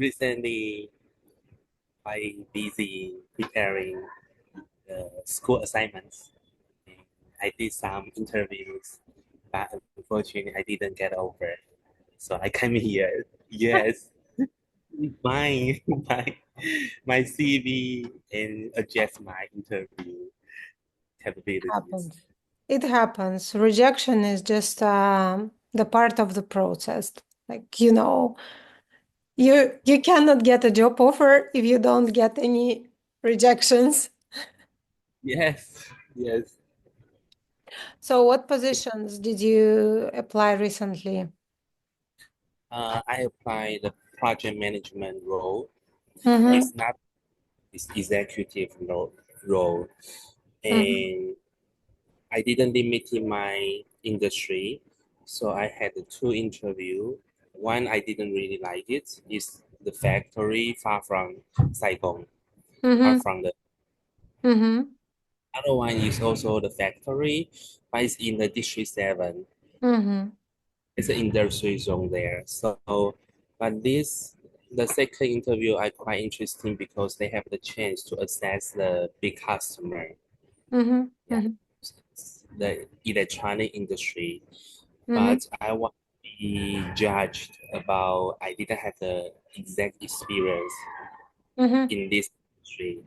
recently quite busy preparing school assignments. I did some interviews, but unfortunately I didn't get over. So I came here. Yes, my my my CV and adjust my interview capabilities. Happens. It happens. Rejection is just the part of the process. Like, you cannot get a job offer if you don't get any rejections. Yes, yes. So what positions did you apply recently? I applied the project management role. Mm-hmm. It's not this executive role, Mm-hmm. and I didn't limit in my industry, so I had two interview. One I didn't really like it. Is the factory far from Saigon, far Mm-hmm. from the Mm-hmm. other one is also the factory, but it's in the District 7. Mm-hmm. It's an industry zone there. So, but the second interview I quite interesting because they have the chance to assess the big customer. Mm-hmm. Yeah, Mm-hmm. the electronic industry. Mm-hmm. But I want to be judged about I didn't have the exact experience Mm-hmm. in this industry.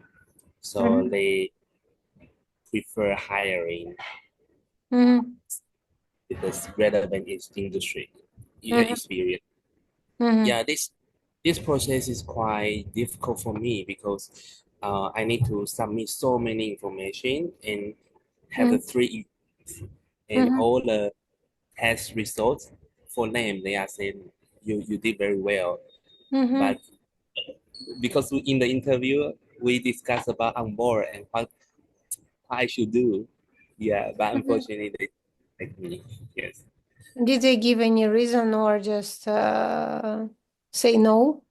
So Mm-hmm. they prefer hiring Mm-hmm. with this relevant industry Mm-hmm. experience. Mm-hmm. Yeah, this process is quite difficult for me because I need to submit so many information and have the three and Mm-hmm. all the test results for them. They are saying you did very well, Mm-hmm. but because in the interview we discussed about on board and what I should do. Yeah, but Mm-hmm. unfortunately they like me. Yes. Did they give any reason or just say no?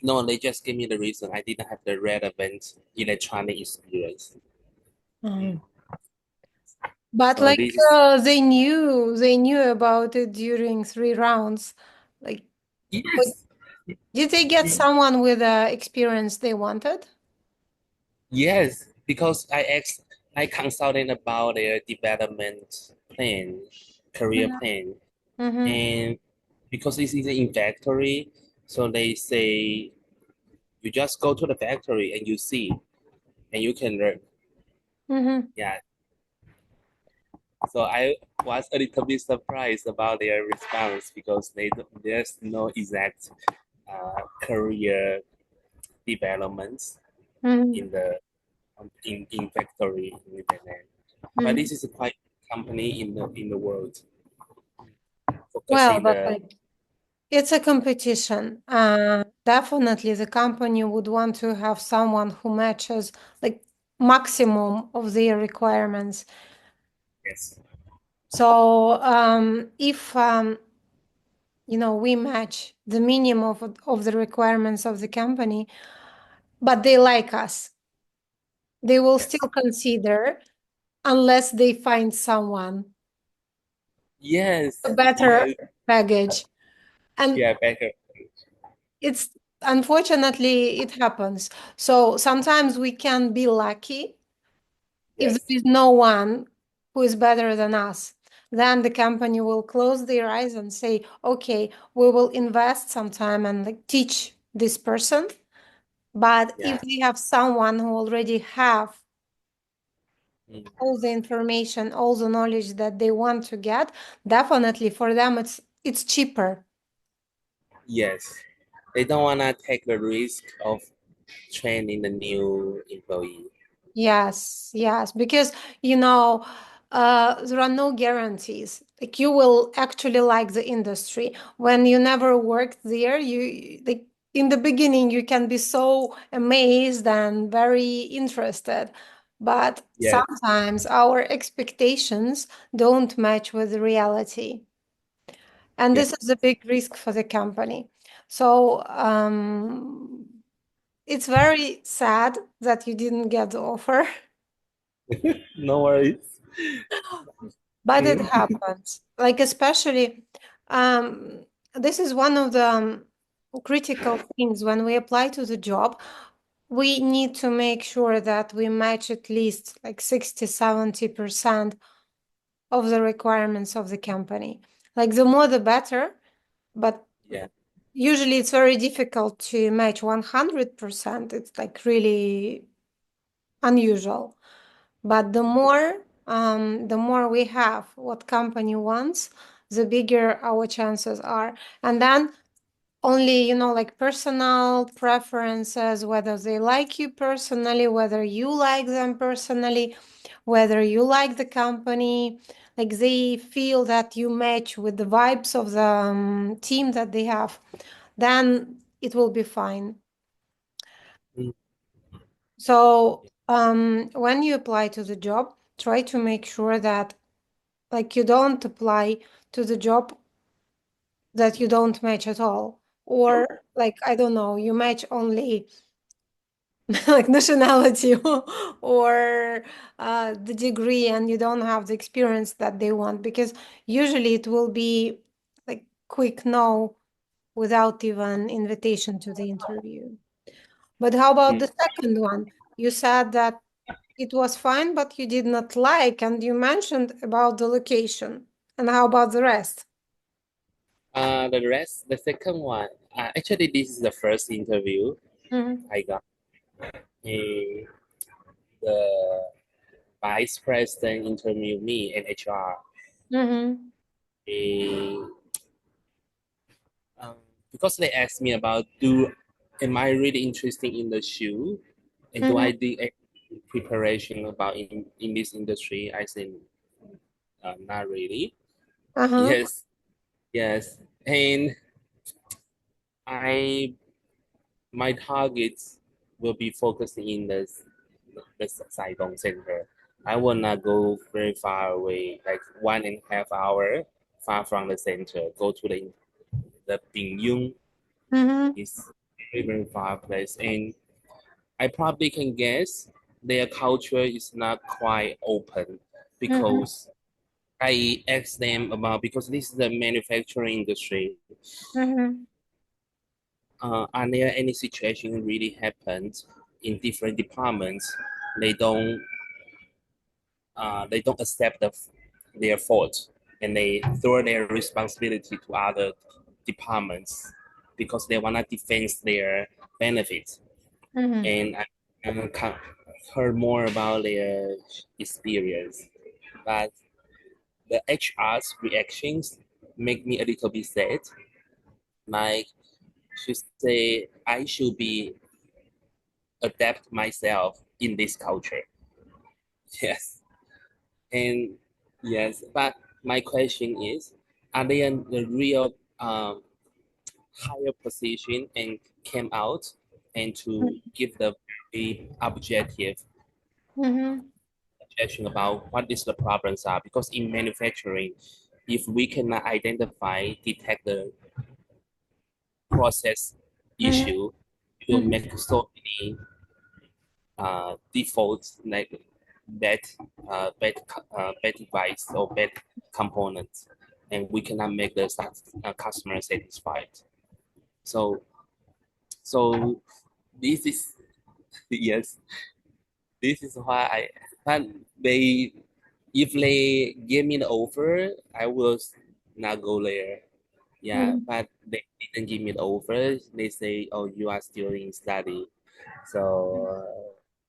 No, they just gave me the reason I didn't have the relevant electronic experience. Mm. Mhm. But So like this is they knew about it during 3 rounds. Like, but yes, did they get y- someone with the experience they wanted? yes, because I consulted about their development plan, career plan, Mm-hmm. and because this is in factory, so they say you just go to the factory and you see and you can learn. Mm-hmm. Yeah. So I was a little bit surprised about their response because there's no exact career developments Mm-hmm. in the in factory in Thailand. But Mm-hmm. this is a quite company in the world Well, focusing but the like it's a competition. Definitely the company would want to have someone who matches like maximum of their requirements. yes, So if we match the minimum of the requirements of the company, but they like us, they will yes, still consider unless they find someone a yes, better yes, package. And yeah, better, it's unfortunately it happens. So sometimes we can be lucky if there yes, is no one who is better than us. Then the company will close their eyes and say, okay, we will invest some time and like teach this person. But if yeah, they have someone who already have mm, all the information, all the knowledge that they want to get, definitely for them it's cheaper. yes. They don't wanna take the risk of training the new employee. Yes, yes, because there are no guarantees. Like you will actually like the industry. When you never worked there, you like in the beginning you can be so amazed and very interested. But Yes, sometimes our expectations don't match with the reality. And yes. this is a big risk for the company. So it's very sad that you didn't get the offer. No worries. But it Mm, happens. Like especially, um, this is one of the critical things when we apply to the job. We need to make sure that we match at least like 60, 70% of the requirements of the company. Like the more the better, but Yeah. usually it's very difficult to match 100%. It's like really unusual. But the more we have what company wants, the bigger our chances are. And then only, like personal preferences, whether they like you personally, whether you like them personally, whether you like the company, like they feel that you match with the vibes of the team that they have, then it will be fine. Mm. So, when you apply to the job, try to make sure that like you don't apply to the job that you don't match at all. Or like, I don't know, you match only like nationality or the degree and you don't have the experience that they want, because usually it will be like quick no without even invitation to the interview. But how about Mm. the second one? You said that it was fine, but you did not like, and you mentioned about the location. And how about the rest? The rest, the second one, actually, this is the first interview Mm-hmm. I got. Eh, the vice president interviewed me and HR. Mm-hmm. Eh, um, because they asked me about am I really interested in the shoe, and do Mm-hmm. I do a preparation about in this industry? I said, not really. Uh-huh. Yes, yes, and I my targets will be focusing in the Saigon Center. I will not go very far away, like 1.5 hour far from the center. Go to the Pingyung Mm-hmm. is very far place, and I probably can guess their culture is not quite open Mm-hmm. because I asked them about because this is the manufacturing industry. Mm-hmm. Are there any situation really happened in different departments? They don't they don't accept their fault and they throw their responsibility to other departments because they want to defend their benefits. Mm-hmm. And heard more about their experience, but the HR's reactions make me a little bit sad. Like she say, I should be adapt myself in this culture. Yes, and yes, but my question is, are they in the real higher position and came out and to give the very objective Mm-hmm. suggestion about what is the problems are? Because in manufacturing, if we cannot identify, detect the process Mm-hmm. issue, it will make so many defaults like bad, bad device or bad components, and we cannot make the customer satisfied. So, so this is yes, this is why but they if they give me the offer, I will not go there. Yeah, Mm-hmm. but they didn't give me the offer. They say, "Oh, you are still in study." So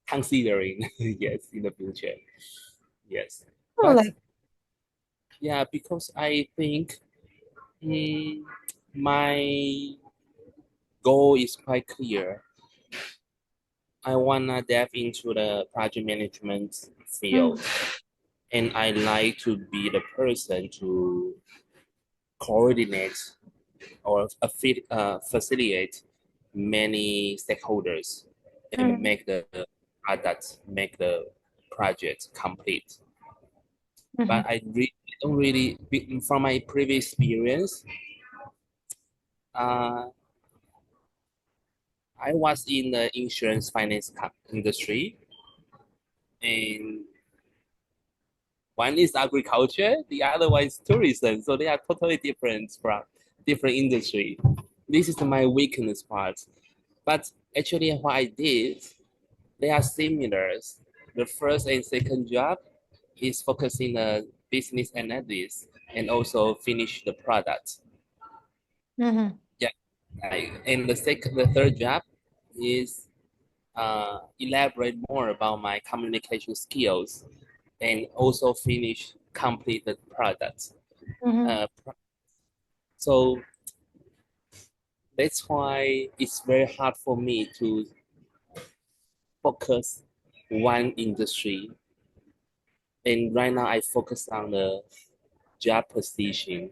considering yes in the future, yes. Oh, But like, yeah, because I think mm, my goal is quite clear. I wanna dive into the project management field, mm-hmm. and I like to be the person to coordinate or facilitate many stakeholders and Mm-hmm. make the product, make the project complete. Mm-hmm. But I really don't really, from my previous experience, uh, I was in the insurance finance industry, and one is agriculture, the other one is tourism. So they are totally different from different industry. this is my weakness part. But actually, what I did, they are similar. The first and second job is focusing on business analysis and also finish the product. Mm-hmm. Yeah, and the third job is elaborate more about my communication skills and also finish complete the product. Mm-hmm. Uh, so that's why it's very hard for me to focus one industry. And right now I focus on the job position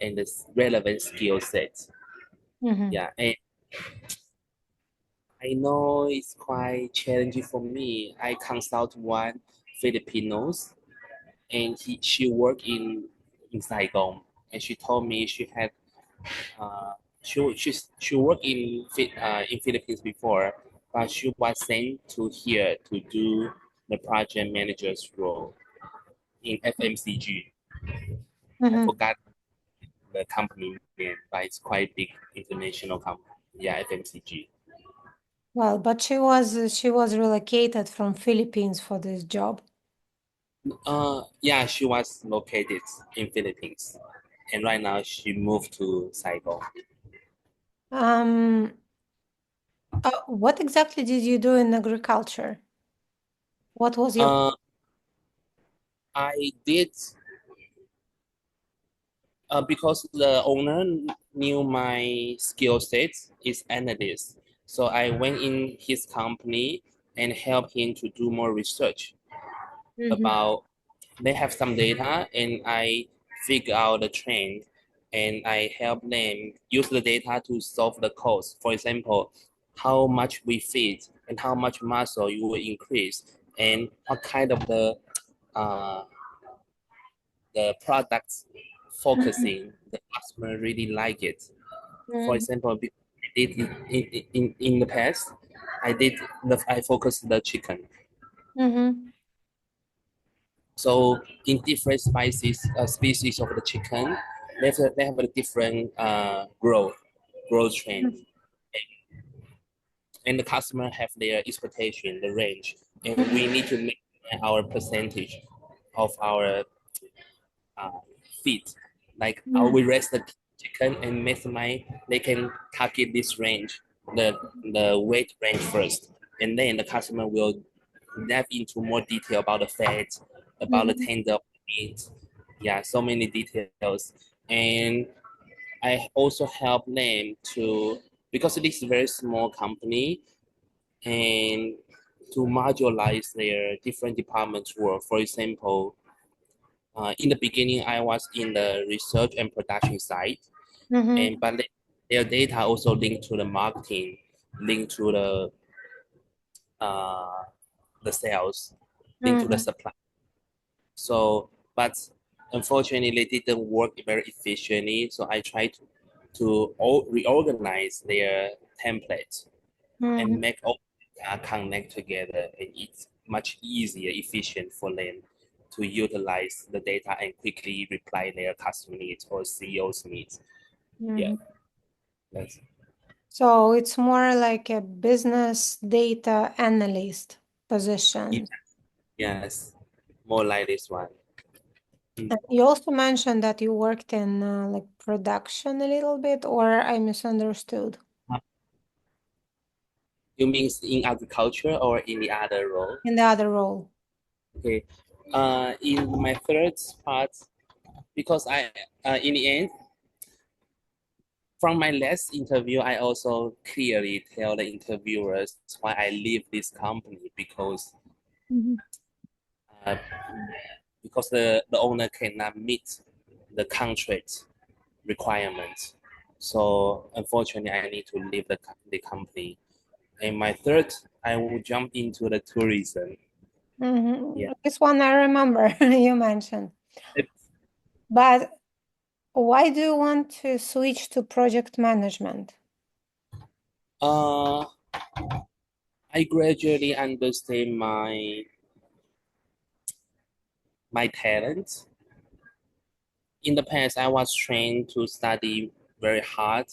and the relevant skill set. Mm-hmm. Yeah, and I know it's quite challenging for me. I consult one Filipinos, and she worked in Saigon, and she told me she had uh, she worked in Philippines before, but she was sent to here to do the project manager's role in FMCG. I Mm-hmm. forgot the company name, but it's quite big international company. Yeah, FMCG. Well, but she was relocated from Philippines for this job. Yeah, she was located in Philippines, and right now she moved to Saigon. Um, what exactly did you do in agriculture? What was your Uh, I did because the owner knew my skill set is analyst, so I went in his company and helped him to do more research Mhm, about. They have some data, and I figure out the trend, and I help them use the data to solve the cost. For example, how much we feed and how much muscle you will increase, and what kind of uh, the products mhm, focusing the customer really like it. For mhm, example, in the past, I focused the chicken. mhm, So in different species of the chicken, they have a different growth trend, and the customer have their expectation, the range, and we need to make our percentage of our uh, feed. Like mhm, we raise the chicken and maximize, they can target this range, the weight range first, and then the customer will dive into more detail about the fat, about the mhm, tender of the meat. Yeah, so many details. And I also help them to, because this is a very small company, and to modularize their different departments work. For example, in the beginning, I was in the research and production side, and mhm, but their data also linked to the marketing, linked to uh, the sales, linked to the mhm, supply. So, but unfortunately, they didn't work very efficiently. So I tried to reorganize their templates and mhm, make all connect together, and it's much easier, efficient for them to utilize the data and quickly reply their customer needs or CEO's needs. Yeah, mhm. that's So it's more like a business data analyst yeah, position. yes, more like this one. And Mm. you also mentioned that you worked in like production a little bit, or I misunderstood You mean in agriculture or in the other role? in the other role. Okay. In my third part, because in the end, from my last interview, I also clearly tell the interviewers why I leave this company Mhm, uh, because the owner cannot meet the contract requirements. So unfortunately, I need to leave the company. And my third, I will jump into the tourism. Yeah. This one I remember you mentioned. But why do you want to switch to project management? Uh, I gradually understand my talent. In the past, I was trained to study very hard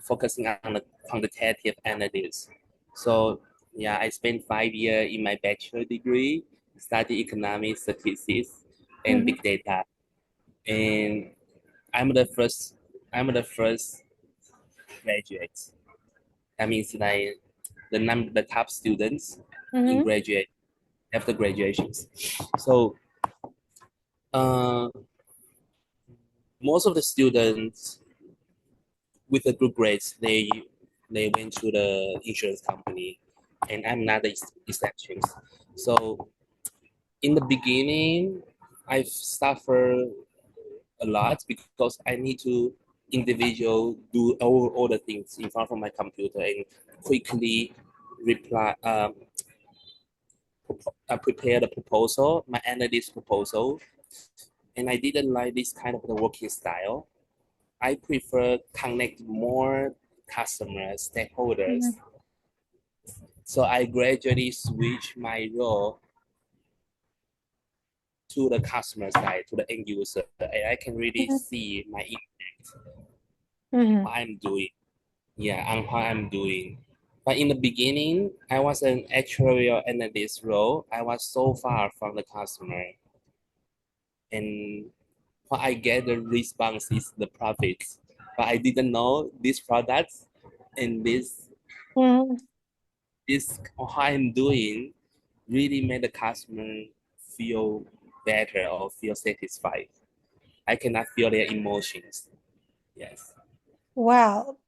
focusing on the quantitative analysis. So yeah, I spent 5 years in my bachelor degree, study economic statistics and Mhm. big data. And I'm the first I'm the first graduate. That means like the top students in Mhm. graduate after graduations. So most of the students with the good grades, they went to the insurance company, and I'm not the exception. So in the beginning, I've suffered a lot because I need to individual do all the things in front of my computer and quickly reply prepare the proposal, my analyst proposal, and I didn't like this kind of the working style. I prefer connect more customers, stakeholders. Mhm. So I gradually switch my role to the customer side, to the end user, and I can really Mhm. see my Mhm. what I'm doing. Yeah, and how I'm doing. But in the beginning, I was an actuarial analyst role. I was so far from the customer, and what I get the response is the profits. But I didn't know these products and Mhm. this what I'm doing really made the customer feel better or feel satisfied. I cannot feel their emotions. Yes. Well,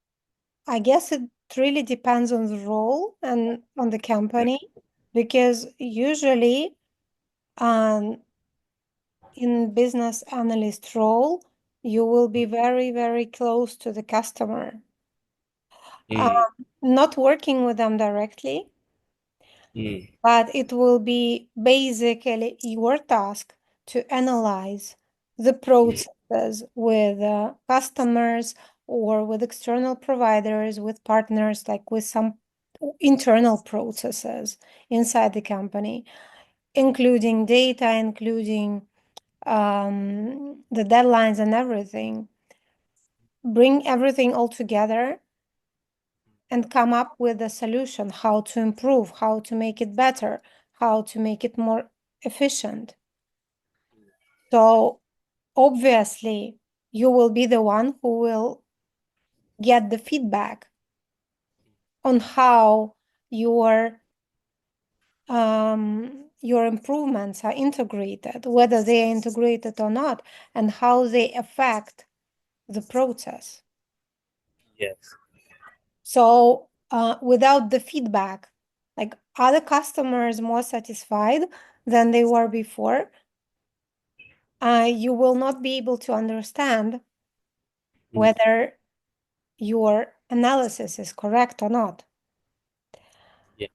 I guess it really depends on the role and on the company because usually um, in business analyst role, you will be very, very close to the customer. Um, Mm, not working with them directly, mm, but it will be basically your task to analyze the mm, processes with customers or with external providers, with partners, like with some internal processes inside the company, including data, including the deadlines and everything. Bring everything all together and come up with a solution how to improve, how to make it better, how to make it more efficient. So, obviously, you will be the one who will get the feedback on how your improvements are integrated, whether they are integrated or not, and how they affect the process. yes. So, without the feedback, like are the customers more satisfied than they were before? You will not be able to understand Mm, whether your analysis is correct or not. yeah.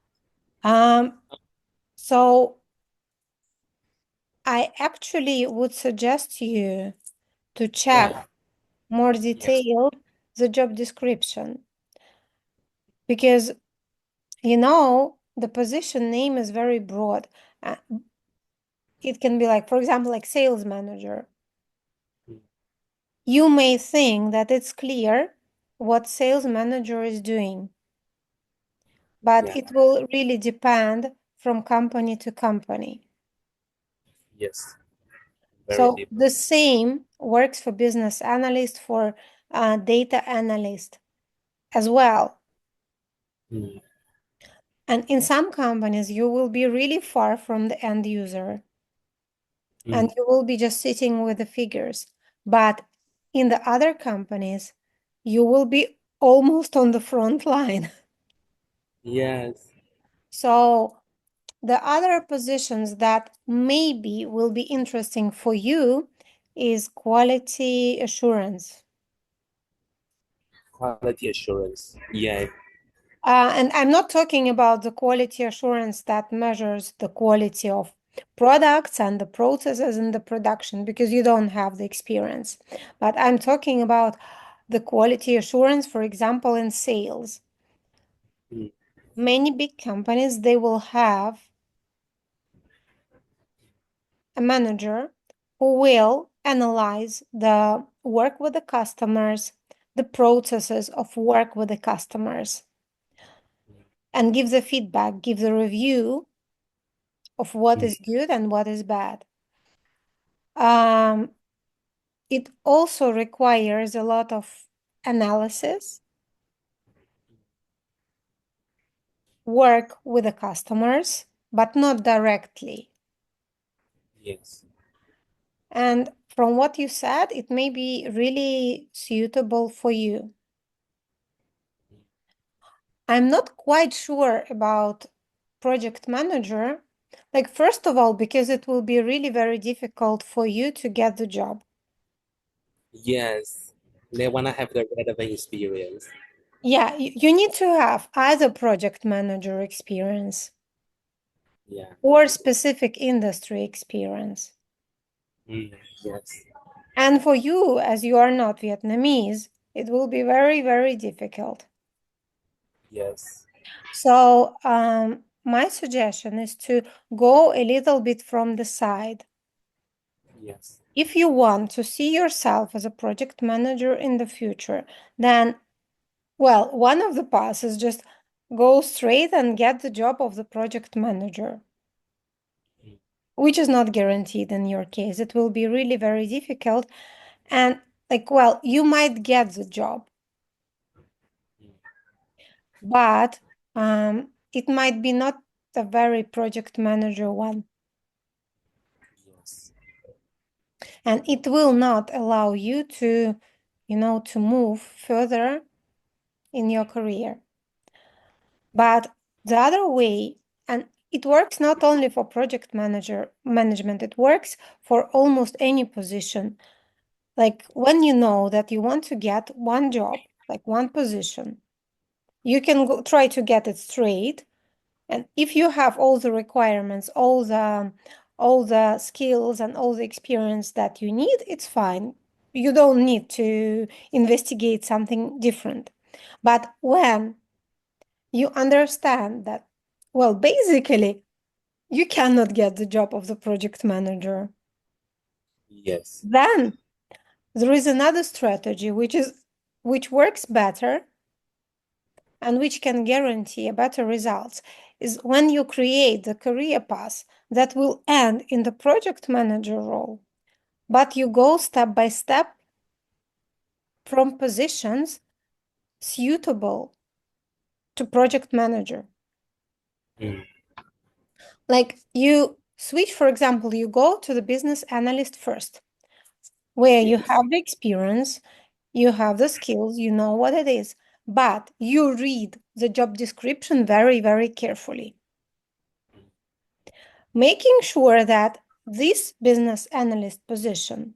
Um, so, I actually would suggest you to check Yeah. more Yes. detailed the job description because the position name is very broad. Uh, it can be like, for example, like sales manager. Mm, You may think that it's clear what sales manager is doing, but yeah. it will really depend from company to company. Yes. Very So different. the same works for business analyst, for data analyst as well. Mm, And in some companies, you will be really far from the end user and mm, you will be just sitting with the figures. But in the other companies, you will be almost on the front line. yes. So the other positions that maybe will be interesting for you is quality assurance. Quality assurance. Yeah. And I'm not talking about the quality assurance that measures the quality of products and the processes in the production because you don't have the experience. But I'm talking about the quality assurance, for example, in sales. Mm, Many big companies, they will have a manager who will analyze the work with the customers, the processes of work with the customers and give the feedback, give the review of what Mm. is good and what is bad. Um, it also requires a lot of analysis, work with the customers, but not directly. Yes. And from what you said, it may be really suitable for you. I'm not quite sure about project manager. Like, first of all, because it will be really very difficult for you to get the job. Yes. They want to have the relevant experience. Yeah, you need to have either project manager experience Yeah. or specific industry experience. Mm. Yes. And for you, as you are not Vietnamese, it will be very, very difficult. Yes. So, my suggestion is to go a little bit from the side. Yes. If you want to see yourself as a project manager in the future, then, well, one of the paths is just go straight and get the job of the project manager, Mm. which is not guaranteed in your case. It will be really very difficult. And, like, well, you might get the job, Mm. but it might be not a very project manager one. Yes. And it will not allow you to, to move further in your career. But the other way, and it works not only for project manager management, it works for almost any position. Like when you know that you want to get one job, like one position, you can go try to get it straight. And if you have all the requirements, all the skills and all the experience that you need, it's fine. You don't need to investigate something different. But when you understand that, well, basically, you cannot get the job of the project manager, Yes. then there is another strategy which works better and which can guarantee a better results is when you create the career path that will end in the project manager role, but you go step by step from positions suitable to project manager. Mm. Like you switch, for example, you go to the business analyst first, where you Yes. have the experience, you have the skills, you know what it is, but you read the job description very, very carefully, making sure that this business analyst position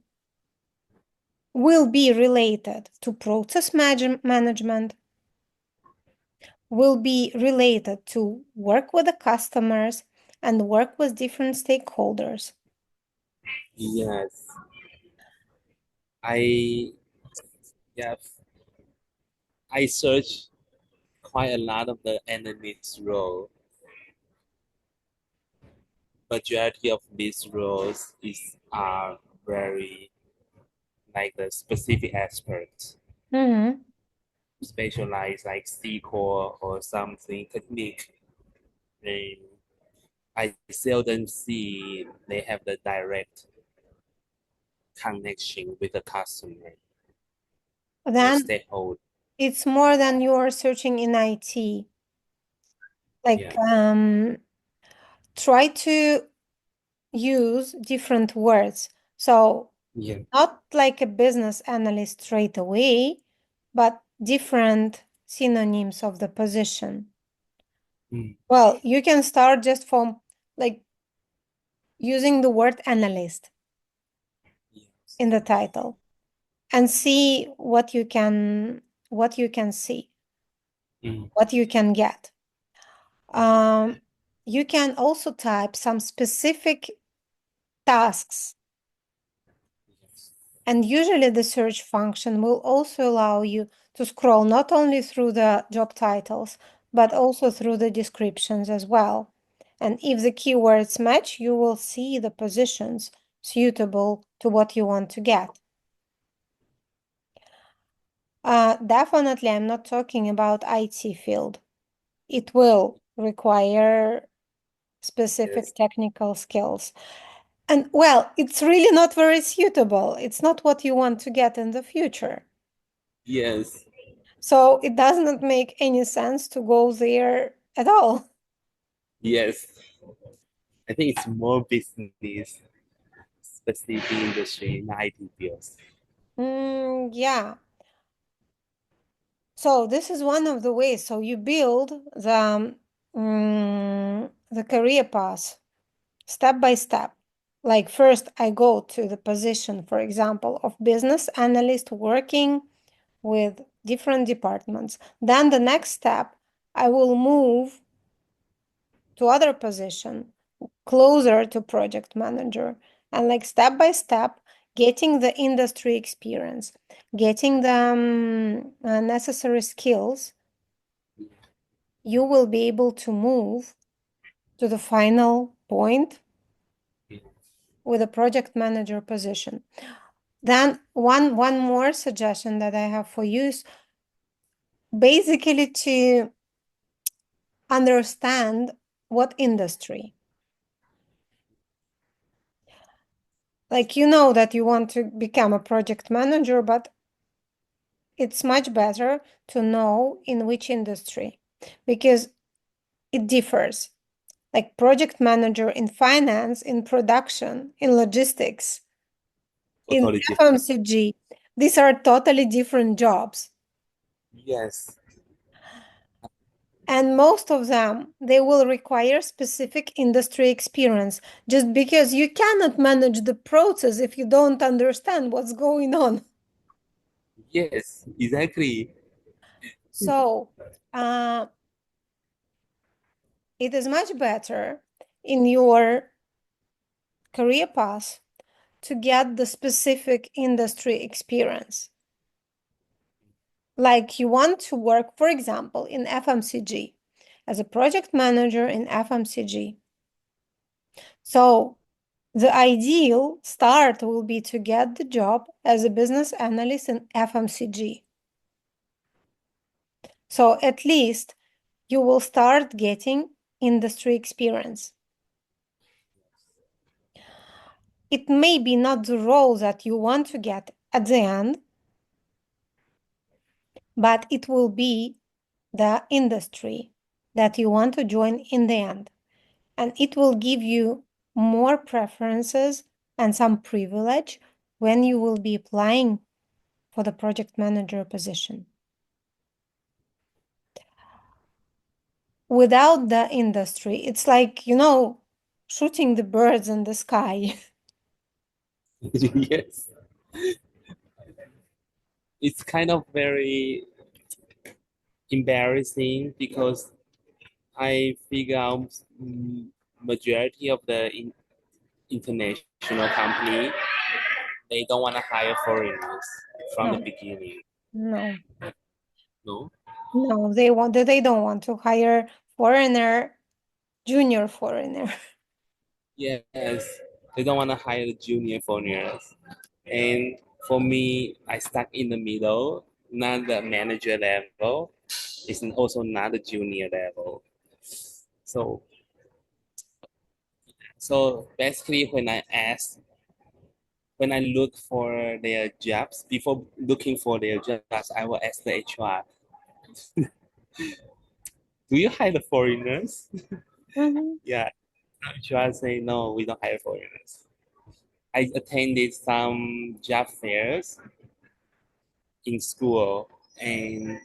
will be related to process management, will be related to work with the customers and work with different stakeholders. Yes. I yeah. I searched quite a lot of the analyst role. Majority of these roles is are very like the specific experts, Mhm. specialized like SQL or something technique. And I seldom see they have the direct connection with the customer or Then stakeholder. it's more than you are searching in IT. Like, Yeah. try to use different words. So, Yeah. not like a business analyst straight away, but different synonyms of the position. Mm. Well, you can start just from like using the word analyst Yes. in the title and see what you can see, Mm. what you can get. Um, you can also type some specific tasks, Yes. and usually the search function will also allow you to scroll not only through the job titles, but also through the descriptions as well. And if the keywords match, you will see the positions suitable to what you want to get. Definitely, I'm not talking about IT field. It will require Yes. specific technical skills. And well, it's really not very suitable. It's not what you want to get in the future. Yes. So it does not make any sense to go there at all. Yes. I think it's more business specific industry in IT fields. Yeah. So this is one of the ways. So you build the career path step by step. Like first, I go to the position, for example, of business analyst working with different departments. Then the next step, I will move to other position closer to project manager and like step by step getting the industry experience, getting the necessary skills, you will be able to move to the final point with a project manager position. Then one more suggestion that I have for you is basically to understand what industry. Like you know that you want to become a project manager, but it's much better to know in which industry because it differs. Like project manager in finance, in production, in logistics, in Totally different. FMCG, these are totally different jobs. Yes. And most of them, they will require specific industry experience just because you cannot manage the process if you don't understand what's going on. Yes, exactly. So, uh, it is much better in your career path to get the specific industry experience. Like you want to work, for example, in FMCG as a project manager in FMCG. So the ideal start will be to get the job as a business analyst in FMCG. So at least you will start getting industry experience. It may be not the role that you want to get at the end, but it will be the industry that you want to join in the end. And it will give you more preferences and some privilege when you will be applying for the project manager position. Without the industry, it's like, shooting the birds in the sky. Yes. It's kind of very embarrassing because I figure out majority of the international company they don't want to hire foreigners from the No, beginning. no, No. no, they don't want to hire foreigner, junior foreigner. Yes, they don't want to hire the junior foreigners. And for me, I stuck in the middle, not the manager level. It's also not the junior level. So, so basically, when I look for their jobs, before looking for their jobs, I will ask the HR, "Do you hire the foreigners?" Mhm. Yeah, HR say no, we don't hire foreigners. I attended some job fairs in school, and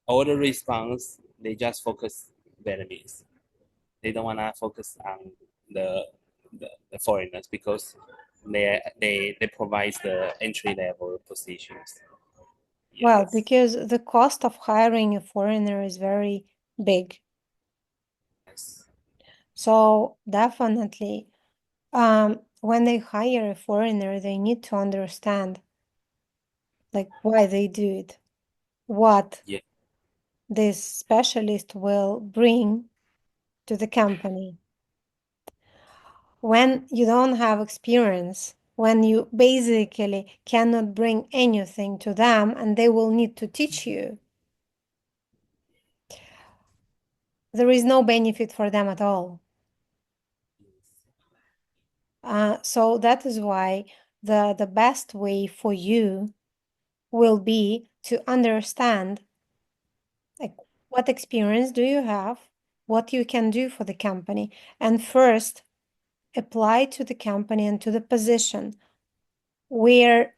all the response they just focus Vietnamese. They don't wanna focus on the the foreigners because they provide the entry level positions. Well, Yes. because the cost of hiring a foreigner is very big. Yes. So definitely, when they hire a foreigner, they need to understand like why they do it, what Yeah. this specialist will bring to the company. When you don't have experience, when you basically cannot bring anything to them and they will need to teach you, there is no benefit for them at all. So that is why the best way for you will be to understand, like, what experience do you have, what you can do for the company, and first apply to the company and to the position where,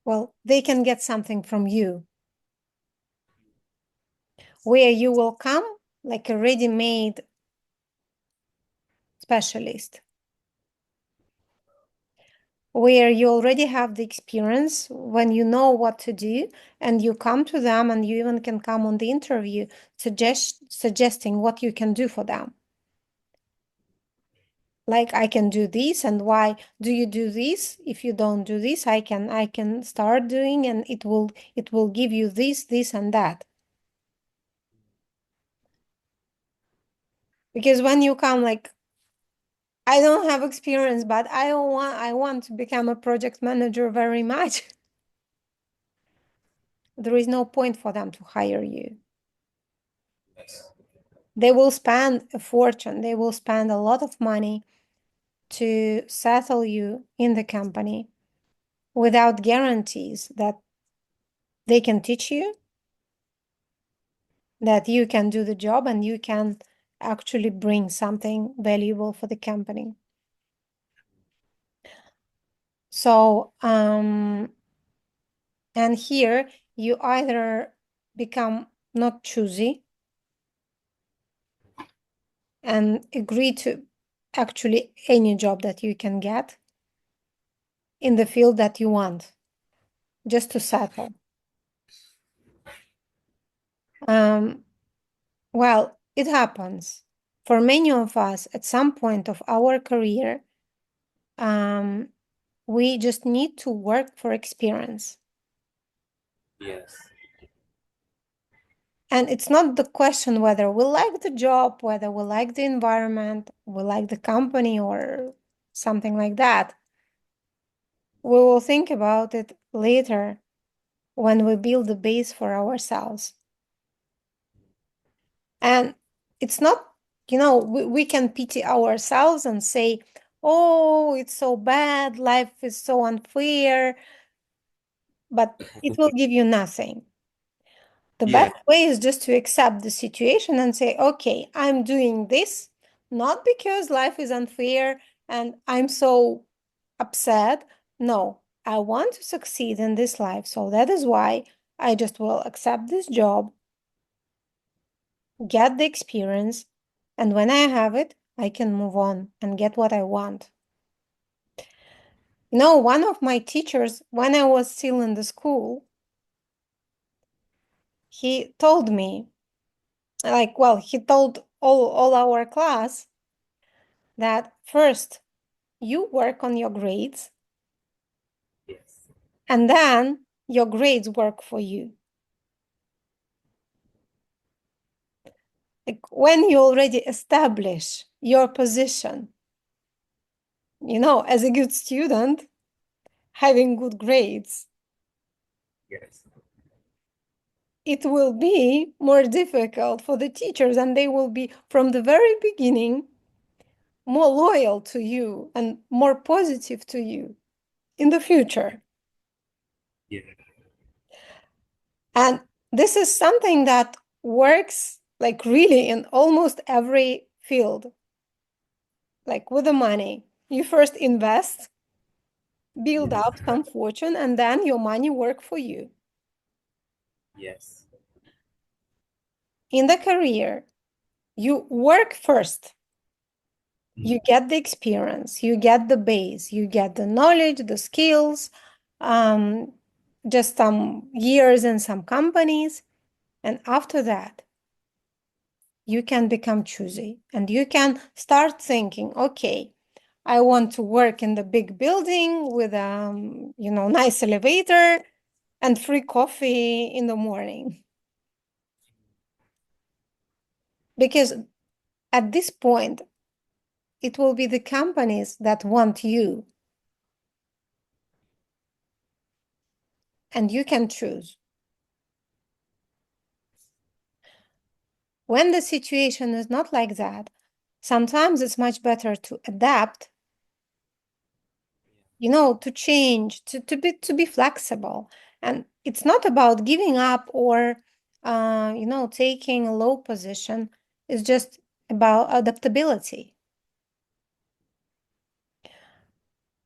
well, they can get something from you, where you will come like a ready-made specialist, where you already have the experience when you know what to do, and you come to them and you even can come on the interview suggesting what you can do for them. Like, I can do this, and why do you do this? If you don't do this, I can start doing, and it will give you this and that. Because when you come like, I don't have experience, but I want to become a project manager very much. There is no point for them to hire you. Yes. They will spend a fortune. They will spend a lot of money to settle you in the company without guarantees that they can teach you, that you can do the job, and you can actually bring something valuable for the company. So, and here you either become not choosy and agree to actually any job that you can get in the field that you want, just to settle. Um, well, it happens. For many of us, at some point of our career, um, we just need to work for experience. Yes. And it's not the question whether we like the job, whether we like the environment, we like the company, or something like that. We will think about it later when we build the base for ourselves. And it's not, we can pity ourselves and say, oh, it's so bad, life is so unfair, but it will give you nothing. The Yeah. best way is just to accept the situation and say, okay, I'm doing this not because life is unfair and I'm so upset. No, I want to succeed in this life. So that is why I just will accept this job, get the experience, and when I have it, I can move on and get what I want. One of my teachers, when I was still in the school, he told me, like, well, he told all our class that first you work on your grades, Yes. and then your grades work for you. Like, when you already establish your position, as a good student, having good grades, Yes. it will be more difficult for the teachers, and they will be from the very beginning more loyal to you and more positive to you in the future. Yeah. And this is something that works like really in almost every field. Like, with the money, you first invest, build Yes. up some fortune, and then your money work for you. Yes. In the career, you work first. You get the experience, you get the base, you get the knowledge, the skills, um, just some years in some companies. And after that, you can become choosy and you can start thinking, okay, I want to work in the big building with nice elevator and free coffee in the morning. Because at this point, it will be the companies that want you. and you can choose. When the situation is not like that, sometimes it's much better to adapt, to change, to be flexible. And it's not about giving up or taking a low position. It's just about adaptability.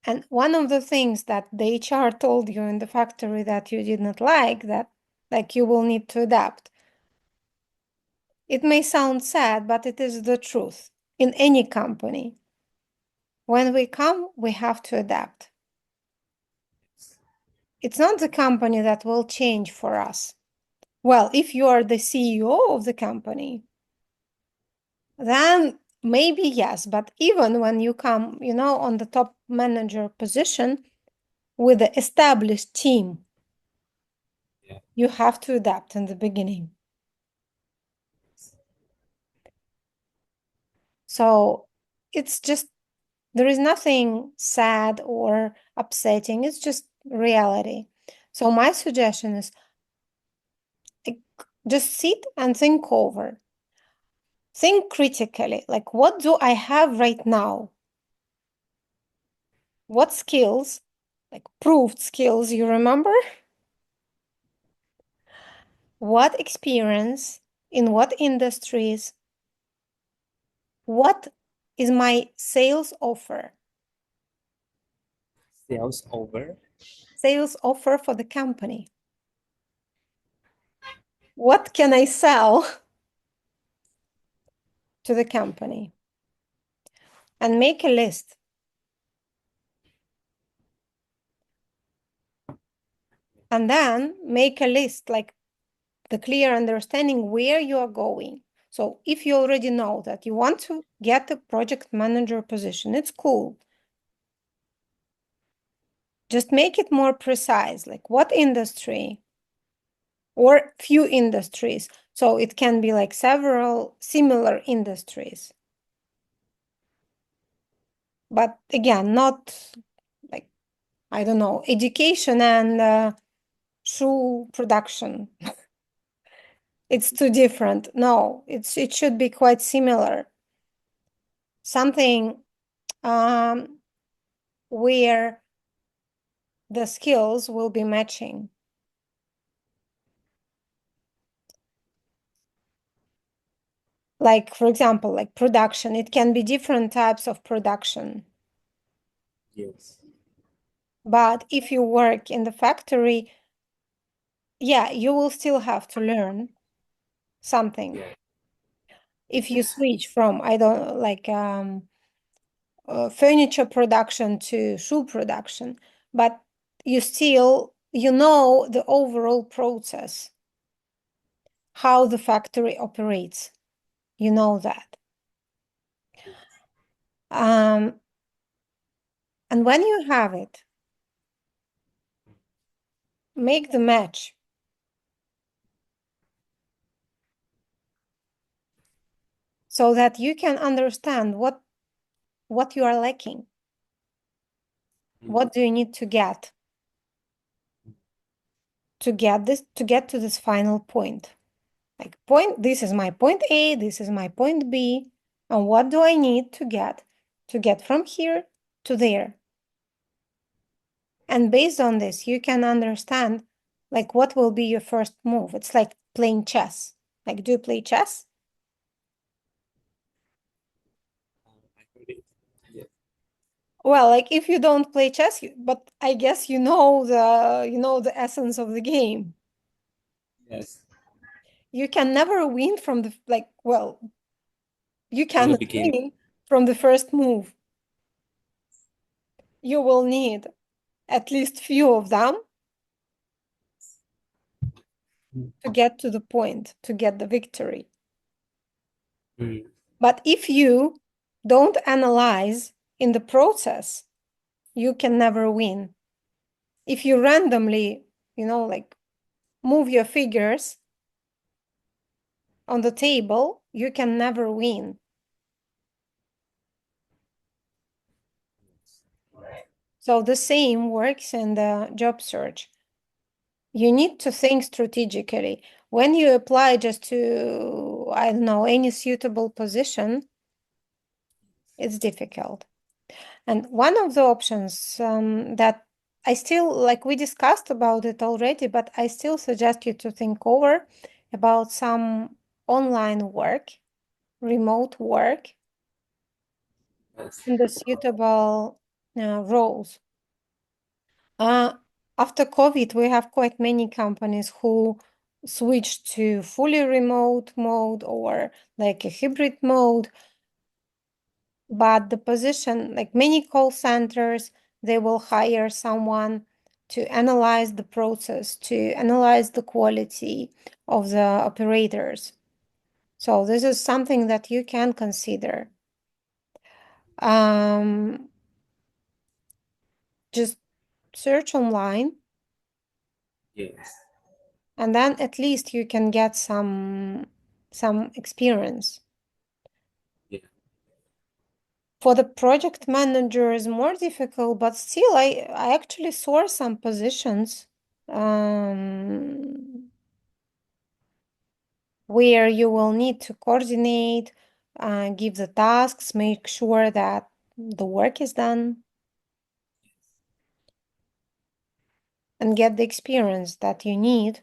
And one of the things that the HR told you in the factory that you did not like you will need to adapt. It may sound sad, but it is the truth in any company. When we come, we have to adapt. It's not the company that will change for us. Well, if you are the CEO of the company, then maybe yes. But even when you come, on the top manager position with the established team, Yeah. you have to adapt in the beginning. So it's just, there is nothing sad or upsetting. It's just reality. So my suggestion is like, just sit and think over. Think critically, like what do I have right now? What skills, like proved skills, you remember? What experience in what industries? What is my sales offer? Sales over. Sales offer for the company. What can I sell to the company? And make a list. And then make a list, like the clear understanding where you are going. So if you already know that you want to get a project manager position, it's cool. Just make it more precise, like what industry or few industries. So it can be like several similar industries. But again, not like, I don't know, education and shoe production. It's too different. No, it should be quite similar. Something where the skills will be matching. Like, for example, like production, it can be different types of production. Yes. But if you work in the factory, yeah, you will still have to learn something. Yeah. If you switch from, I don't like furniture production to shoe production, but you still, the overall process, how the factory operates. You know that. Um, and when you have it, make the match so that you can understand what you are lacking. What do you need to get to this final point? Like this is my point A, this is my point B, and what do I need to get from here to there? And based on this, you can understand like what will be your first move. It's like playing chess. Like, do you play chess? I heard it. Yeah. Well, like if you don't play chess, but I guess the essence of the game. Yes. You can never win from the like, well, you From the can beginning. win from the first move. You will need at least few of them to get to the point, to get the victory. Mm. But if you don't analyze in the process, you can never win. If you randomly, like move your figures on the table, you can never win. So the same works in the job search. You need to think strategically. When you apply just to, I don't know, any suitable position, it's difficult. And one of the options that I still, like we discussed about it already, but I still suggest you to think over about some online work, remote work, Yes. in the suitable roles. Uh, After COVID, we have quite many companies who switched to fully remote mode or like a hybrid mode. But the position, like many call centers, they will hire someone to analyze the process, to analyze the quality of the operators. So this is something that you can consider. Um, just search online, Yes. and then at least you can get some experience. Yeah. For the project manager is more difficult, but still I actually saw some positions um, where you will need to coordinate, give the tasks, make sure that the work is done, and get the experience that you need.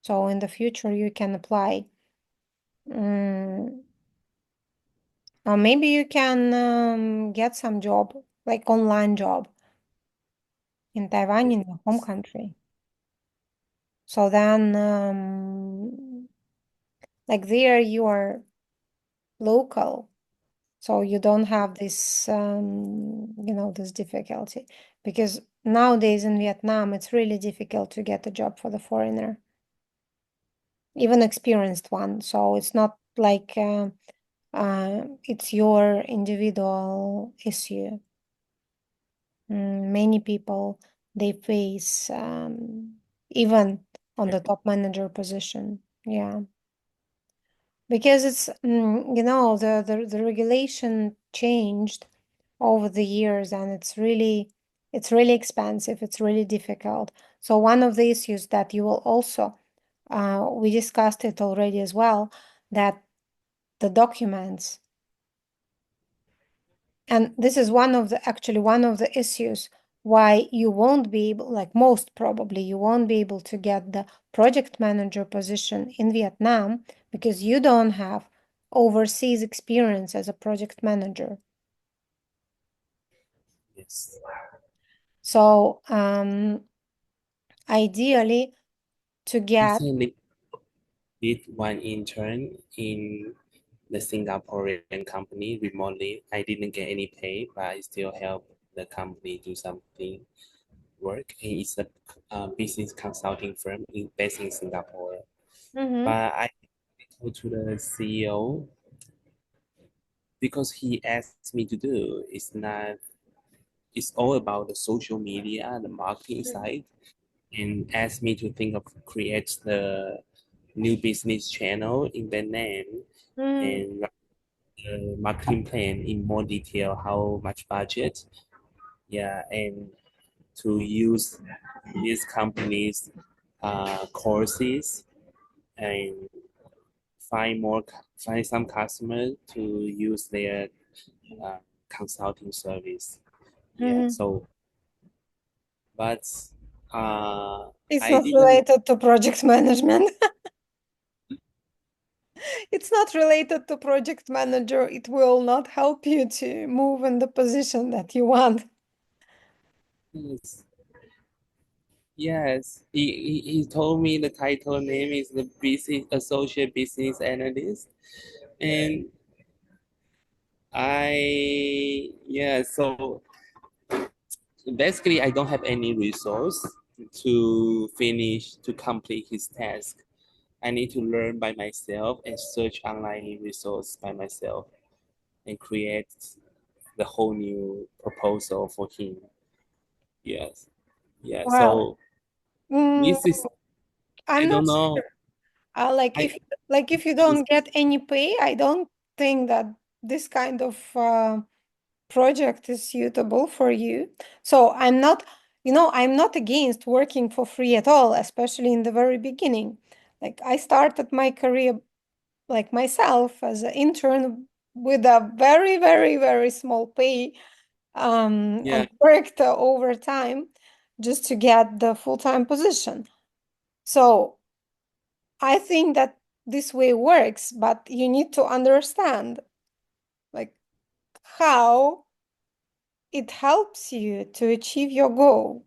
So in the future you can apply. Mm, or maybe you can get some job, like online job in Taiwan, in your home Yes. country. So then, like there, you are local, so you don't have this, this difficulty. Because nowadays in Vietnam, it's really difficult to get a job for the foreigner, even experienced one. So it's not like it's your individual issue. Many people they face even on the top manager position. Yeah, because it's the regulation changed over the years, and it's really expensive. It's really difficult. So one of the issues that you will also we discussed it already as well, that the documents. And this is one of the issues why you won't be able, like most probably, you won't be able to get the project manager position in Vietnam because you don't have overseas experience as a project manager. Yes. So, ideally, to get. Recently did one intern in the Singaporean company remotely. I didn't get any pay, but I still help the company do something work. And it's a business consulting firm based in Singapore. Mhm, But I go to the CEO because he asked me to do. It's not. It's all about the social media, the marketing side, and asked me to think of create the new business channel in Vietnam mhm, and marketing plan in more detail, how much budget, yeah, and to use these companies' courses and find some customers to use their uh, consulting service. Yeah, mhm. so but uh, It's I not didn't. related to project management. It's not related to project manager. It will not help you to move in the position that you want. Yes, yes. He told me the title name is the business associate business analyst, and yeah. So basically, I don't have any resource to complete his task. I need to learn by myself and search online resource by myself and create the whole new proposal for him. Yes, yeah. Well, So mm, this is I I'm don't not know. sure. Like I if you it's, don't get any pay, I don't think that this kind of project is suitable for you. So I'm not. I'm not against working for free at all, especially in the very beginning. Like I started my career like myself as an intern with a very, very, very small pay, Yeah, and worked overtime just to get the full-time position. So I think that this way works, but you need to understand like how it helps you to achieve your goal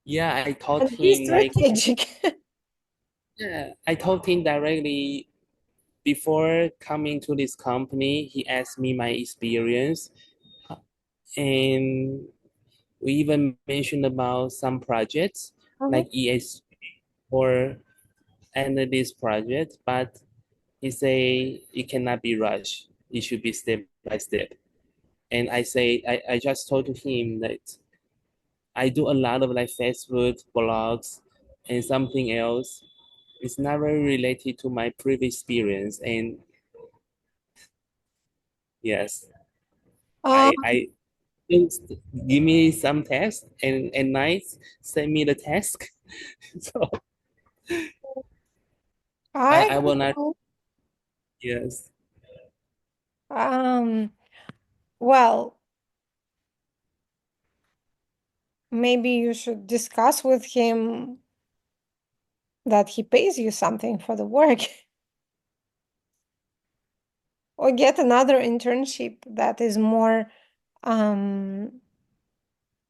yeah. I told and be him like, strategic. yeah, I told him directly before coming to this company. He asked me my experience, and we even mentioned about some projects Mhm. like ES or analyst project, but he say it cannot be rushed. It should be step by step. And I just told him that I do a lot of like Facebook blogs and something else. It's not very related to my previous experience. And yes, Um, I just give me some text and night send me the task. So I I will not. know. Yes, Um, well, maybe you should discuss with him that he pays you something for the work or get another internship that is more um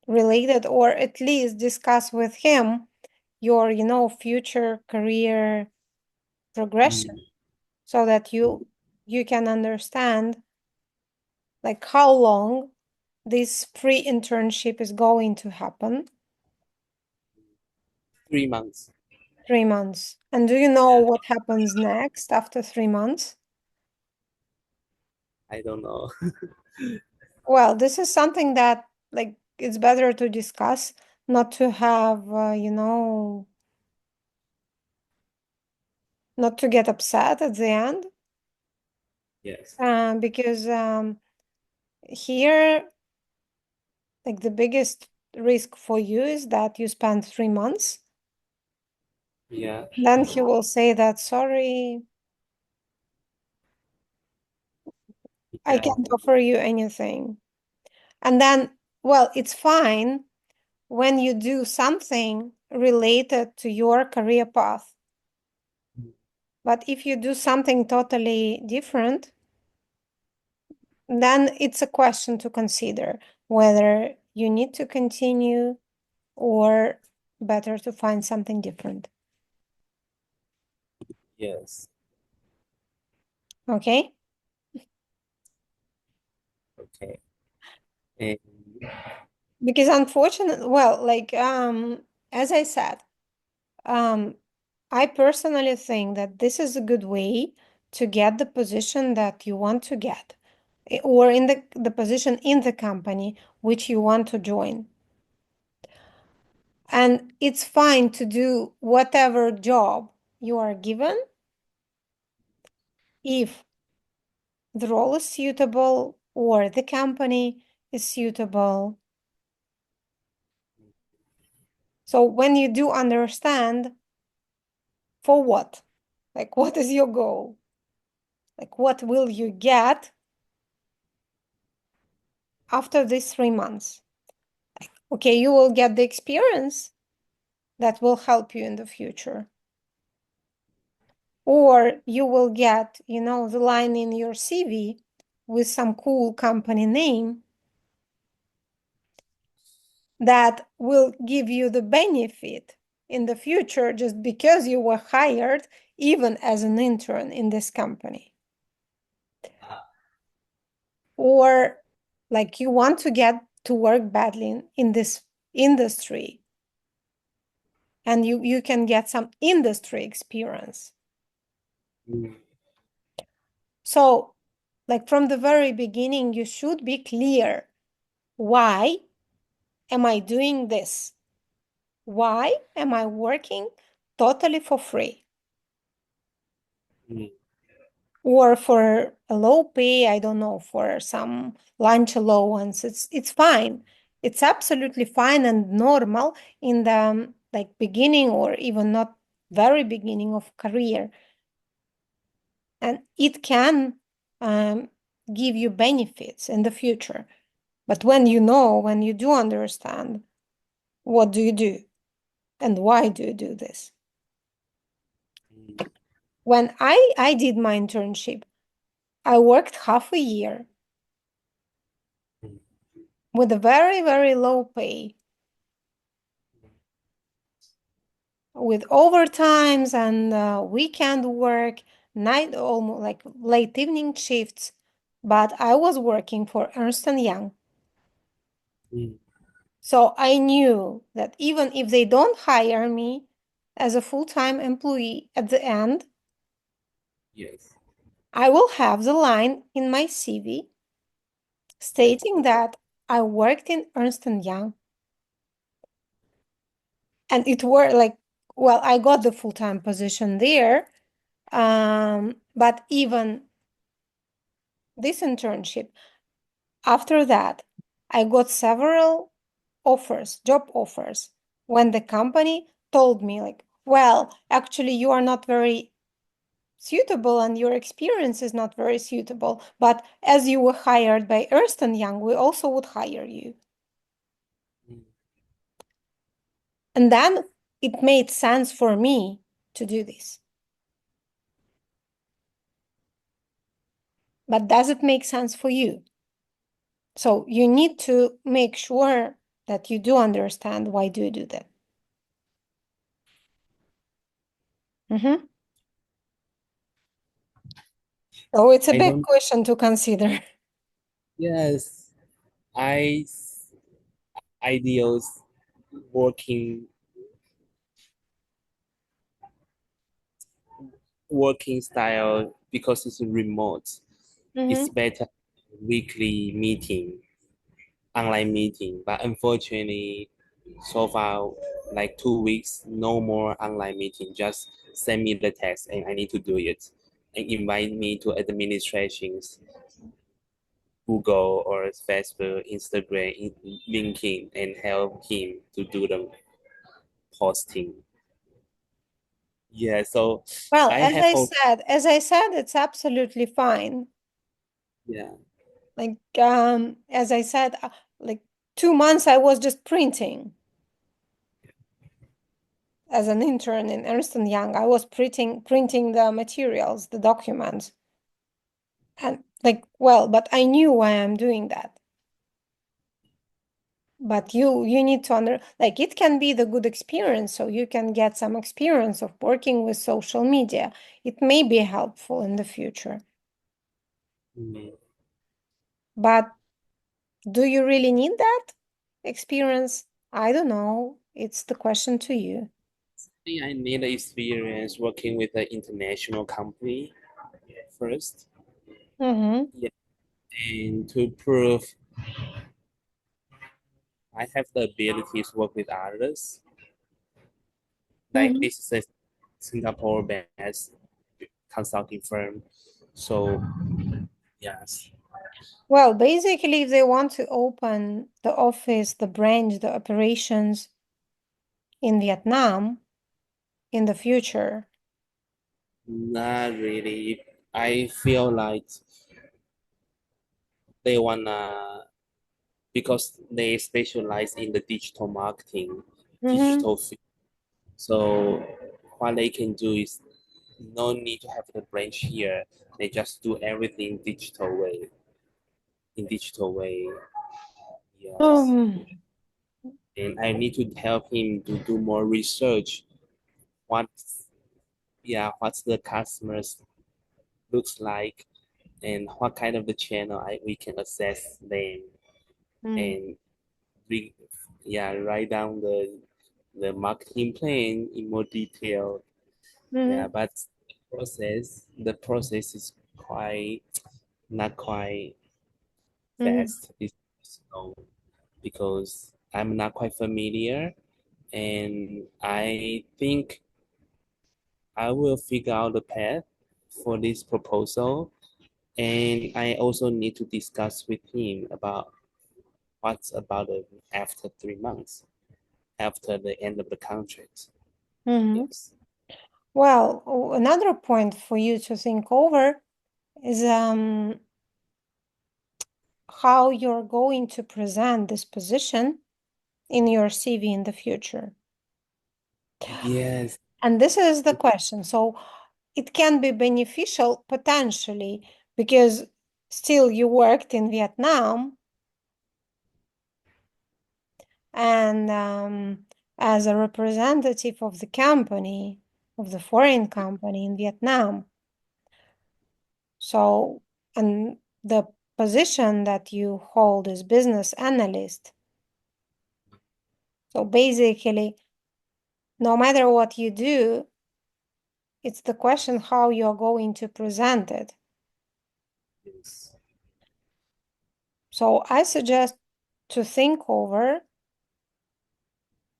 related, or at least discuss with him your future career progression mm, so that you can understand like how long this free internship is going to happen. 3 months. 3 months. And do you know what happens next after 3 months? I don't know. Well, this is something that like it's better to discuss, not to have not to get upset at the end, Yes. because here, like the biggest risk for you is that you spend 3 months, Yeah. then he will say that, sorry, I Yeah. can't offer you anything. And then, well, it's fine when you do something related to your career path. But if you do something totally different, then it's a question to consider whether you need to continue or better to find something different. Yes. Okay? Okay. And Because unfortunately, well, like as I said, um I personally think that this is a good way to get the position that you want to get, or in the position in the company which you want to join. And it's fine to do whatever job you are given if the role is suitable or the company is suitable. So when you do understand for what, like what is your goal, like what will you get after these 3 months? Okay, you will get the experience that will help you in the future. Or you will get, the line in your CV with some cool company name that will give you the benefit in the future just because you were hired even as an intern in this company. Or like you want to get to work badly in this industry and you can get some industry experience. mm, So like from the very beginning, you should be clear. Why am I doing this? Why am I working totally for free? mm, Or for a low pay, I don't know, for some lunch allowance. It's fine. It's absolutely fine and normal in the like beginning or even not very beginning of career, and it can um, give you benefits in the future. But when you do understand, what do you do and why do you do this? Mm, When I did my internship, I worked half a year mm, with a very, very low pay, with overtimes and weekend work, night almost like late evening shifts. But I was working for Ernst& Young. mm. So I knew that even if they don't hire me as a full-time employee at the end, Yes. I will have the line in my CV stating that I worked in Ernst& Young. And it were like, well, I got the full-time position there. But even this internship, after that, I got several offers, job offers, when the company told me, like, well, actually, you are not very suitable and your experience is not very suitable. But as you were hired by Ernst& Young, we also would hire you. Mm, And then it made sense for me to do this. But does it make sense for you? So you need to make sure that you do understand why do you do that. Mhm. So it's a I big don't. question to consider. Yes, I ideals working style because it's remote. It's Mhm. better weekly meeting, online meeting. But unfortunately, so far, like 2 weeks, no more online meeting. Just send me the text and I need to do it. And invite me to administrations, Google or Facebook, Instagram, LinkedIn, and help him to do the posting. Yeah, so Well, I have all, as I said, it's absolutely fine. yeah. Like as I said, like 2 months I was just printing as an intern in Ernst& Young. I was printing the materials, the documents. And like, well, but I knew why I'm doing that. But you need to like it can be the good experience, so you can get some experience of working with social media. It may be helpful in the future. Mm. But do you really need that experience? I don't know. It's the question to you. Think I need experience working with an international company first. Mm-hmm. Yeah, and to prove I have the ability to work with others. Like Mm-hmm. this is a Singapore-based consulting firm. So yes. Well, basically, if they want to open the office, the branch, the operations in Vietnam in the future. Not really. I feel like they wanna because they specialize in the digital marketing, Mm-hmm. digital field. So what they can do is no need to have the branch here. They just do everything in digital way. Yes. Um, And I need to help him to do more research. What what's the customers looks like and what kind of the channel we can access them mm, and we write down the marketing plan in more detail. Yeah, mhm, but the process is quite not quite mhm, fast. It's slow because I'm not quite familiar and I think I will figure out the path for this proposal and I also need to discuss with him about What about after 3 months, after the end of the contract? Mhm. Yes. Well, another point for you to think over is how you're going to present this position in your CV in the future. Yes. And this is the question. So it can be beneficial potentially because still you worked in Vietnam and as a representative of the company, of the foreign company in Vietnam. So, and the position that you hold is business analyst. So basically, no matter what you do, it's the question how you're going to present it. Yes. So I suggest to think over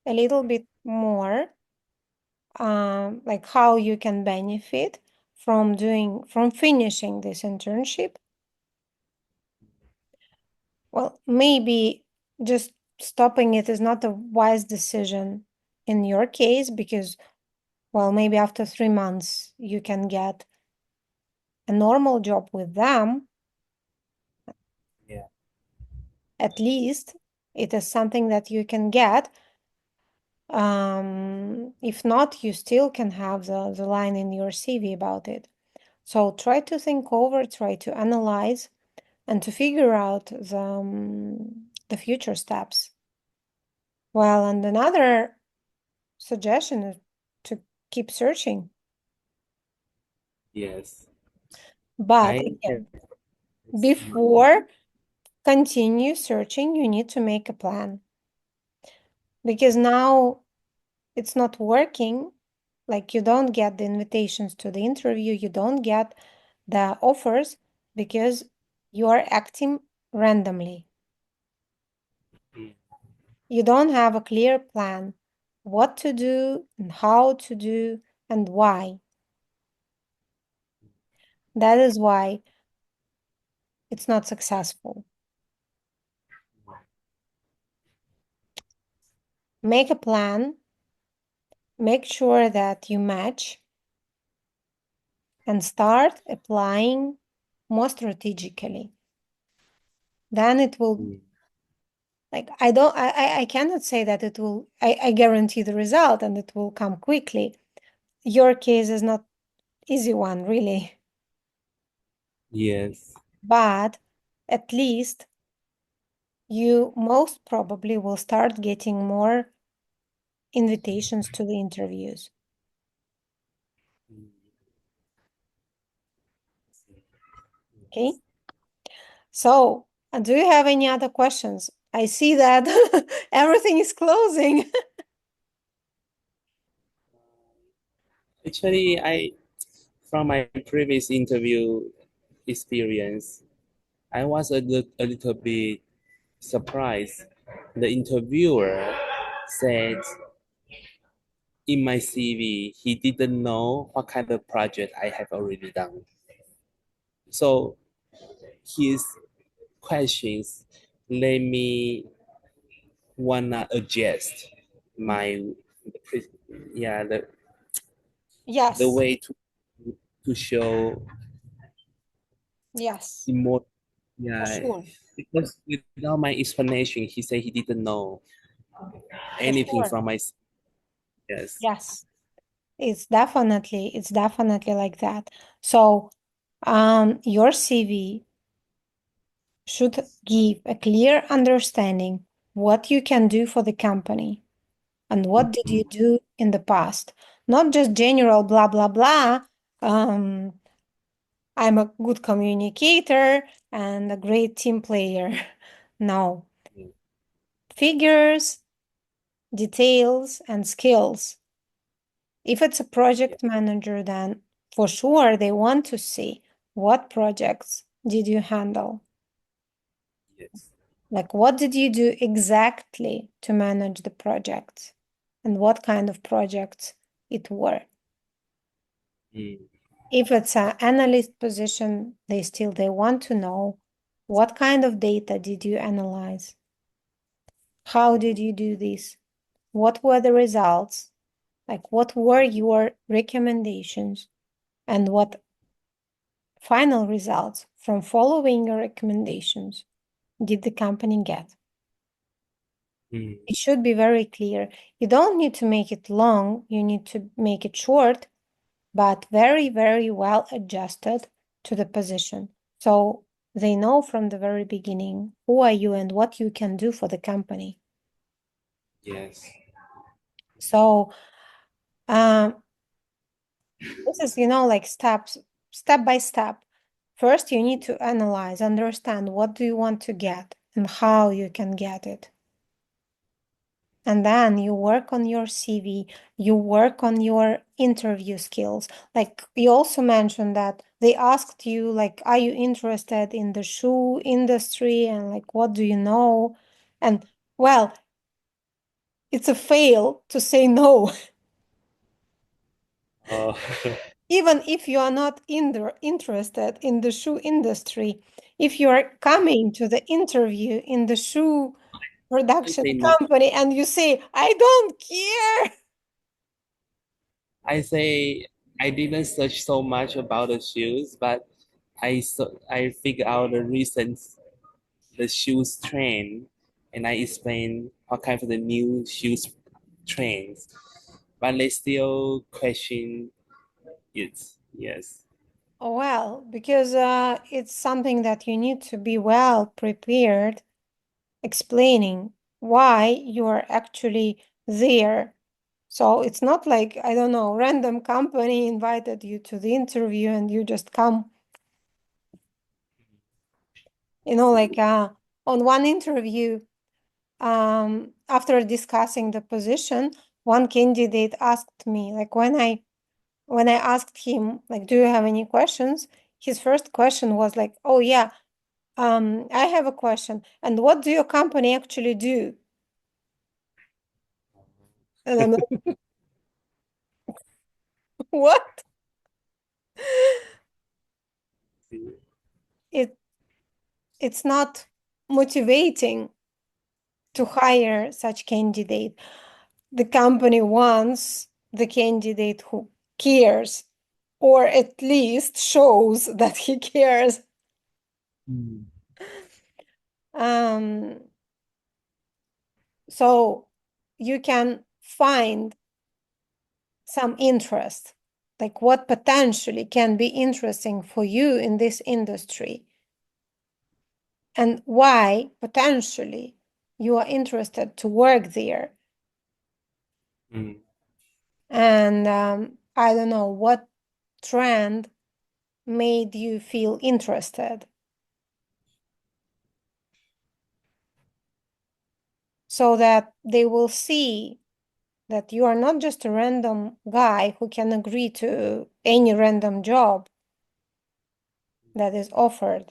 a little bit more, like how you can benefit from finishing this internship. Well, maybe just stopping it is not a wise decision in your case because, well, maybe after 3 months you can get a normal job with them. Yeah. At least it is something that you can get. If not, you still can have the line in your CV about it. So try to think over, try to analyze, and to figure out the future steps. Well, and another suggestion is to keep searching. Yes. But I have. again, before continue searching, you need to make a plan because now it's not working. Like you don't get the invitations to the interview, you don't get the offers because you are acting randomly. Mm. You don't have a clear plan what to do and how to do and why. That is why it's not successful. Make a plan, make sure that you match, and start applying more strategically. Then it will, Mm. like, I cannot say that it will, I guarantee the result and it will come quickly. Your case is not easy one, really, Yes. but at least you most probably will start getting more invitations to the interviews. Mm. Okay. So, do you have any other questions? I see that everything is closing. Actually, from my previous interview experience, I was a little bit surprised. The interviewer said in my CV he didn't know what kind of project I have already done. So his questions let me wanna adjust my yeah the Yes, way to show yes, more for yeah sure, because without my explanation he said he didn't know for anything sure. from my yes. Yes, it's definitely like that. So, your CV should give a clear understanding what you can do for the company and what did you Mhm. do in the past, not just general blah blah blah. Um, I'm a good communicator and a great team player. No, figures, details, and skills. If it's a Yeah. project manager, then for sure they want to see what projects did you handle? Yes. Like, what did you do exactly to manage the projects? And what kind of projects it were? Mm. If it's an analyst position, they want to know what kind of data did you analyze? How did you do this? What were the results? Like, what were your recommendations? And what final results from following your recommendations did the company get? Mm. It should be very clear. You don't need to make it long, you need to make it short, but very, very well adjusted to the position. So they know from the very beginning who are you and what you can do for the company. Yes. So this is, like step by step. First, you need to analyze, understand what do you want to get and how you can get it. And then you work on your CV, you work on your interview skills. Like you also mentioned that they asked you, like, are you interested in the shoe industry and like what do you know? And well, it's a fail to say no. Oh, Even if you are not interested in the shoe industry, if you are coming to the interview in the shoe I production say no. company and you say, I don't care. I say I didn't search so much about the shoes, but I figure out the shoes trend, and I explain what kind of the new shoes trends, but they still question it. Yes. Well, because it's something that you need to be well prepared, explaining why you are actually there. So it's not like, I don't know, random company invited you to the interview and you just come. Like on one interview, after discussing the position, one candidate asked me, like when I asked him, like, do you have any questions? His first question was like, oh yeah, I have a question. And what do your company actually do? And I'm like, what? It it's not motivating to hire such candidate. The company wants the candidate who cares, or at least shows that he cares. Mm. Um, so you can find some interest, like what potentially can be interesting for you in this industry, and why potentially you are interested to work there. Mm. And I don't know what trend made you feel interested so that they will see that you are not just a random guy who can agree to any random job that is offered.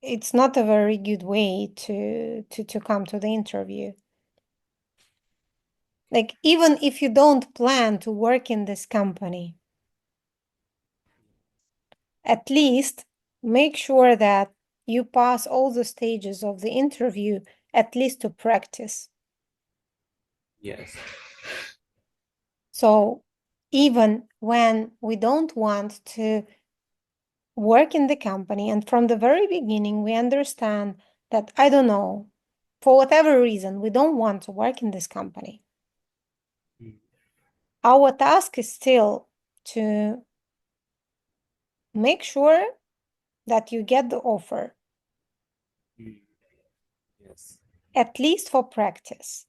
It's not a very good way to come to the interview. Like even if you don't plan to work in this company, at least make sure that you pass all the stages of the interview at least to practice. Yes. So even when we don't want to work in the company, and from the very beginning we understand that, I don't know, for whatever reason, we don't want to work in this company. Mm. Our task is still to make sure that you get the offer, Mm. Yes. at least for practice,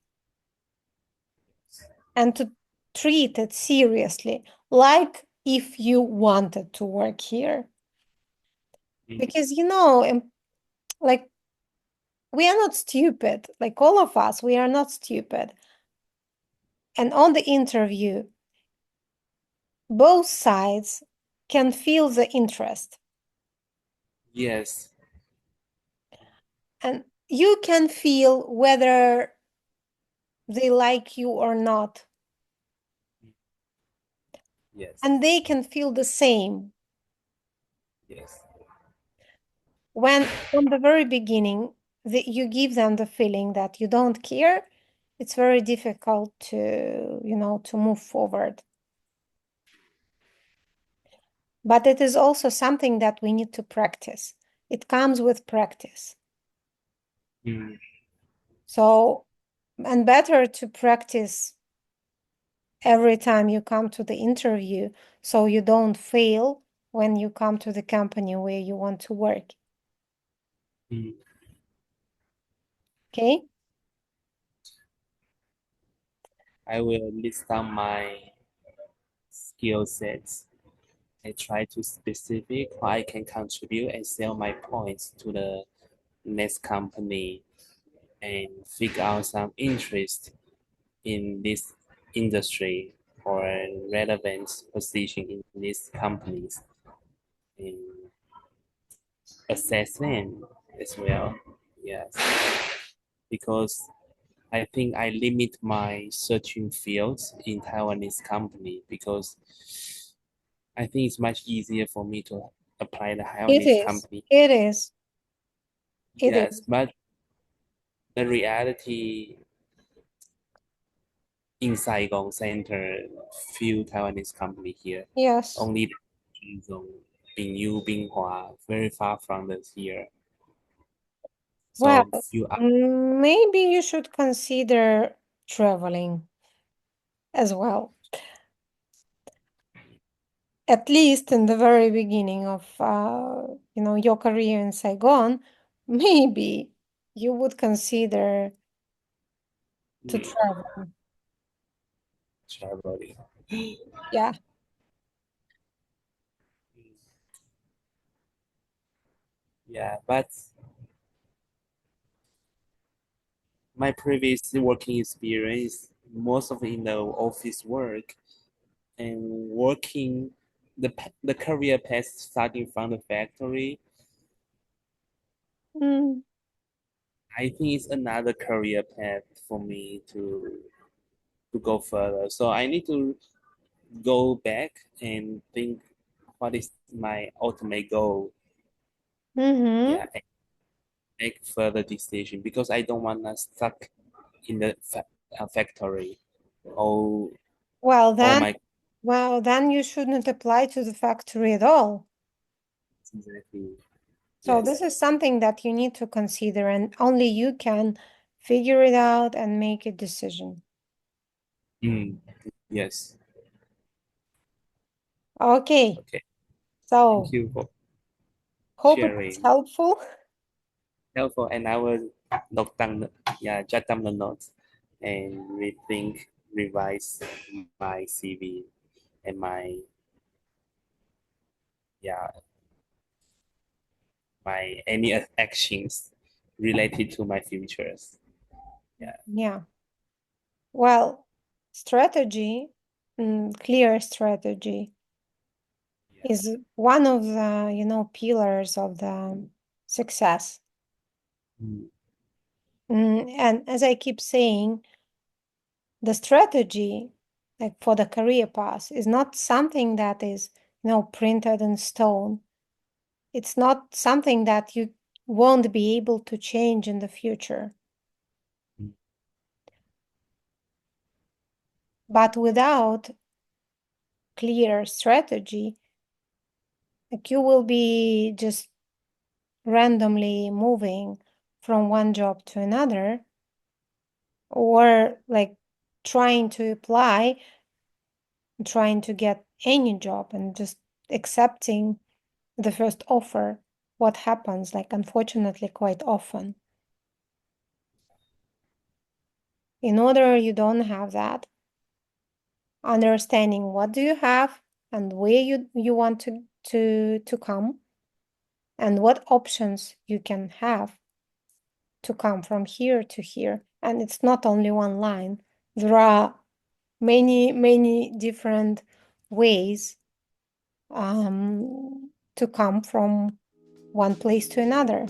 and to treat it seriously, like if you wanted to work here. Mm. Because, like we are not stupid, like all of us, we are not stupid. And on the interview, both sides can feel the interest, Yes. and you can feel whether they like you or not, Yes. and they can feel the same. Yes. When from the very beginning you give them the feeling that you don't care, it's very difficult to, to move forward. But it is also something that we need to practice. It comes with practice. Mm, So, and better to practice every time you come to the interview so you don't fail when you come to the company where you want to work. mm. Okay? I will list down my skill sets. I try to specific how I can contribute and sell my points to the next company and figure out some interest in this industry or relevant position in these companies and assessment as well. Yes, because I think I limit my searching fields in Taiwanese company because I think it's much easier for me to apply the It Taiwanese is. company. It is. It Yes, is. but the reality in Saigon Center, few Taiwanese company here, Yes. only Zhong, Bingyu, Binghua, very far from this here. Well, So few maybe you should consider traveling as well. At least in the very beginning of your career in Saigon, maybe you would consider to travel. traveling. Yeah. Yeah, but my previous working experience, most of it in the office work and working the career path starting from the factory, Mm, I think it's another career path for me to go further. So I need to go back and think what is my ultimate goal. mm-hmm. Yeah, and make further decision because I don't want to stuck in the factory. All Well, all then, my well, then you shouldn't apply to the factory at all. exactly. So Yes. this is something that you need to consider, and only you can figure it out and make a decision. Mm, yes. Okay, Okay. Thank so you for hope it was sharing. helpful. Helpful, and I will note down, yeah, jot down the notes and rethink, revise my CV and my, yeah, my any actions related to my futures. Yeah, Yeah. Well, strategy, clear strategy yeah. is one of the, pillars of the success. Mm, And as I keep saying, the strategy, like for the career path, is not something that is, printed in stone. It's not something that you won't be able to change in the future. mm, But without clear strategy, like you will be just randomly moving from one job to another, or like trying to apply, trying to get any job and just accepting the first offer. What happens, like, unfortunately, quite often. In order you don't have that, understanding what do you have and where you want to come and what options you can have to come from here to here. And it's not only one line. There are many different ways to come from one place to another.